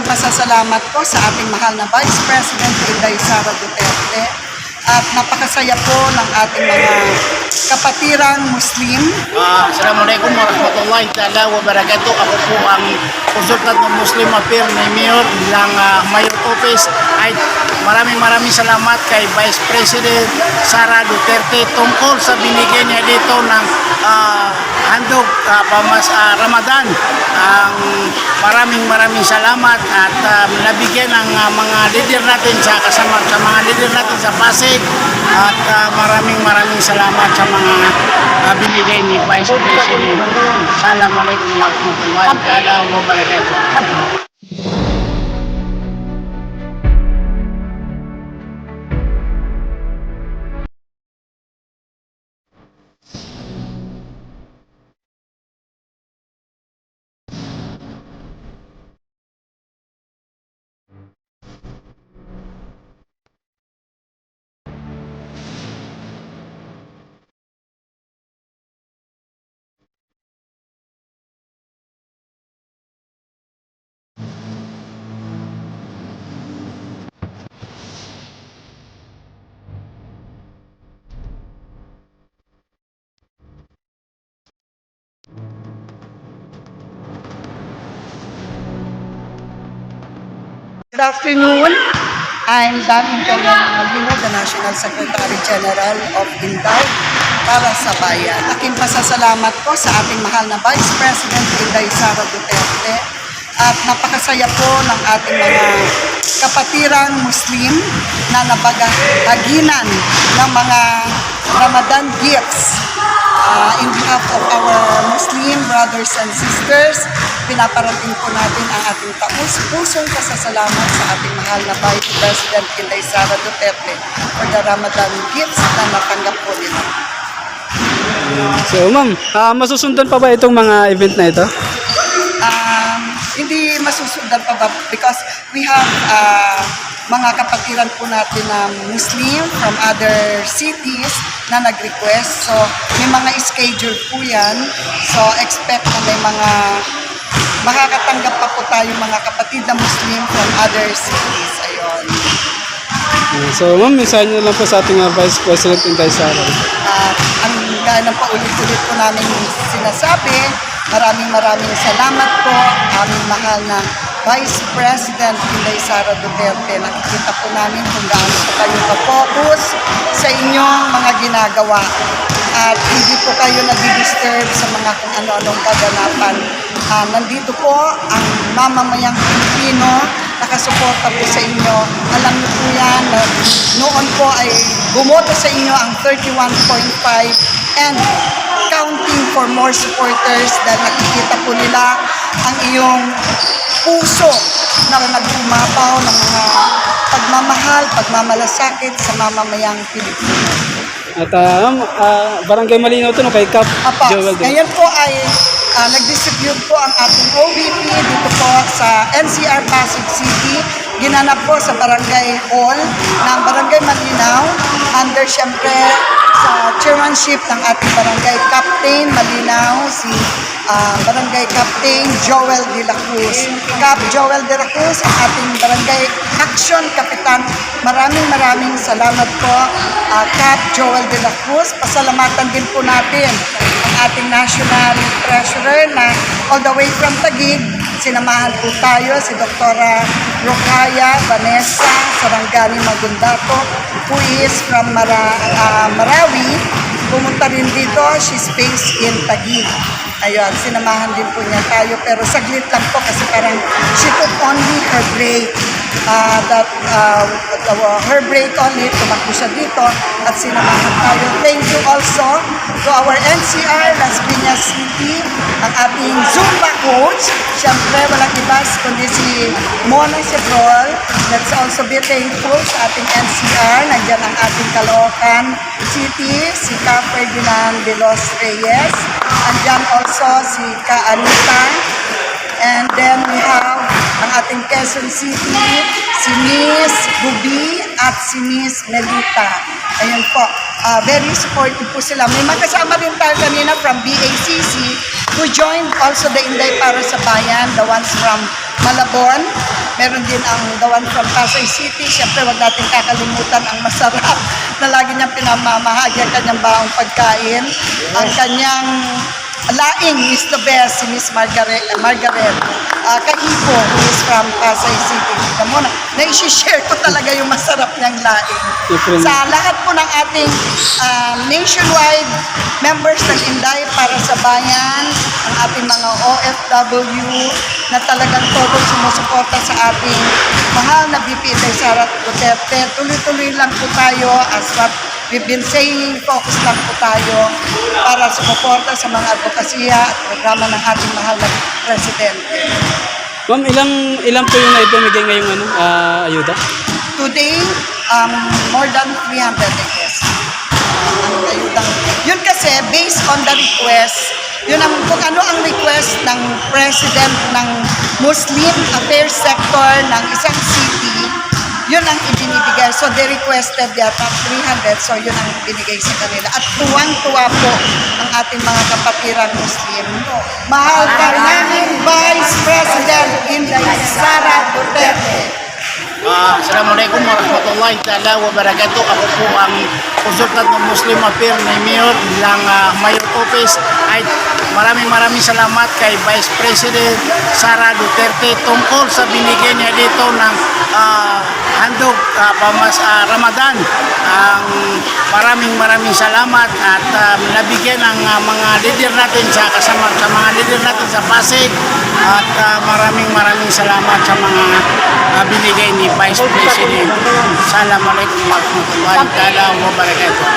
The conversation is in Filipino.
pasasalamat ko sa ating mahal na Vice President Inday Sara Duterte at napakasaya po ng ating mga kapatirang Muslim. Assalamualaikum warahmatullahi ta'ala wabarakatuh. Ako po ang konsultant ng Muslim Affairs ni Mayor bilang Mayor Office. Ay maraming salamat kay Vice President Sara Duterte tungkol sa binigay niya dito ng handog Ramadan. Maraming salamat at nabigyan ng mga leader natin sa mga leader natin sa Pasig at maraming salamat sa mga binigay ni Vice President. Assalamualaikum warahmatullahi wabarakatuh. Good afternoon. I'm Dating Malino, the National Secretary General of Inday para sa Bayan. Aking pasasalamat po sa ating mahal na Vice President Inday Sara Duterte at napakasaya po ng ating mga kapatirang Muslim na nabahaginan ng mga Ramadan gifts. In behalf of our Muslim brothers and sisters, pinaparating po natin ang ating taus-pusong pasasalamat sa ating mahal na Vice President Inday Sara Duterte for the Ramadan gifts na natanggap po nila. So ma'am, masusundan pa ba itong mga event na ito? Hindi masusundan pa ba because we have mga kapatiran po natin na Muslim from other cities na nag-request. So, may mga schedule po yan. So, expect na may mga makakatanggap pa po tayo mga kapatid na Muslim from other cities. Ayun. So, ma'am, mensahe niyo lang po sa ating Vice President Inday Sara. Ang gaya ng paulit-ulit po namin sinasabi, maraming salamat po aming mahal na Vice President Inday Sara Duterte. Nakikita po namin kung gaano po kayo ka-focus sa inyong mga ginagawa at hindi po kayo nag-disturb sa mga kung ano-anong kaganapan. Nandito po ang mamamayang Pilipino, nakasuporta po sa inyo. Alam niyo po yan na noon po ay bumoto sa inyo ang 31.5 and counting for more supporters dahil nakikita po nila ang iyong puso na nagpumapaw ng mga pagmamahal, pagmamalasakit sa mamamayang Pilipino. At Barangay Malinaw ito, no, kay Cap Joel. Ngayon po ay nag-distribute po ang ating OVP dito po sa NCR Pasig City. Ginanap po sa Barangay Hall ng Barangay Malinaw under siyempre sa chairmanship ng ating Barangay Captain Malinaw, si Barangay Captain Joel de la Cruz. Cap Joel de la Cruz, ang ating Barangay Action Kapitan. Maraming salamat po, Cap Joel de la Cruz. Pasalamatan din po natin ang ating National Treasurer na all the way from Taguig. Sinamahan po tayo si Dr. Rokaya Vanessa Sarangani Magundato, who is from Marawi. Pumunta rin dito, she's based in Taguig. Ayun, sinamahan din po niya tayo, pero saglit lang po kasi parang she took only her break. Her break only, tumakbo siya dito at sinamahan tayo. Thank you also to our NCR Las Piñas City, ang ating Zumba coach. Siyempre, walang iba kundi si Mona Cebrol. Let's also be thankful sa ating NCR. Nandiyan ang ating Caloocan City, si Ka Ferdinand de los Reyes. Andyan also si Ka Anita. And then we have ang ating Quezon City, si Miss Bubi at si Miss Melita. Ayun po, very supportive po sila. May magkasama rin tayo kanina from BACC who joined also the Inday para sa Bayan, the ones from Malabon. Meron din ang the one from Pasay City. Siyempre, wag natin kakalimutan ang masarap na lagi niyang pinamamahagi ang kanyang baong pagkain. Ang kanyang laing is the best, si Miss Margaret Kahipo, who is from Pasay City. Tignan mo, na-share ko talaga yung masarap niyang laing. Different. Sa lahat po ng ating nationwide members ng Inday para sa bayan, ang ating mga OFW na talagang todo sumusuporta sa ating mahal na VP Inday Sara Duterte. Tuloy-tuloy lang po tayo as what we've been saying, focus lang po tayo para sumuporta sa mga advokasya at programa ng ating mahal na Presidente. Ma'am, ilang po yung naibigay ngayong ayuda? Today, more than 300, I guess. Ang ayudang. Yun kasi, based on the request, yun ang, kung ano ang request ng President ng Muslim Affairs Sector ng isang city, yun ang ibinibigay. So, they requested yata 300, so yun ang binigay sa kanila. At tuwang-tuwa po ang ating mga kapatiran Muslim. Mahal ka namin, Vice President Inday Sara Duterte. Assalamualaikum warahmatullahi taala wabarakatuh. Ako po ang konsultant ng Muslim Affairs ni Mayor ng Mayor Office. Ay maraming salamat kay Vice President Sara Duterte tungkol sa binigay niya dito ng handog Ramadan. Maraming salamat at nabigyan ng mga leader natin sa mga leader natin sa Pasig at maraming salamat sa mga binigay ni Vice President. Assalamualaikum warahmatullahi wabarakatuh.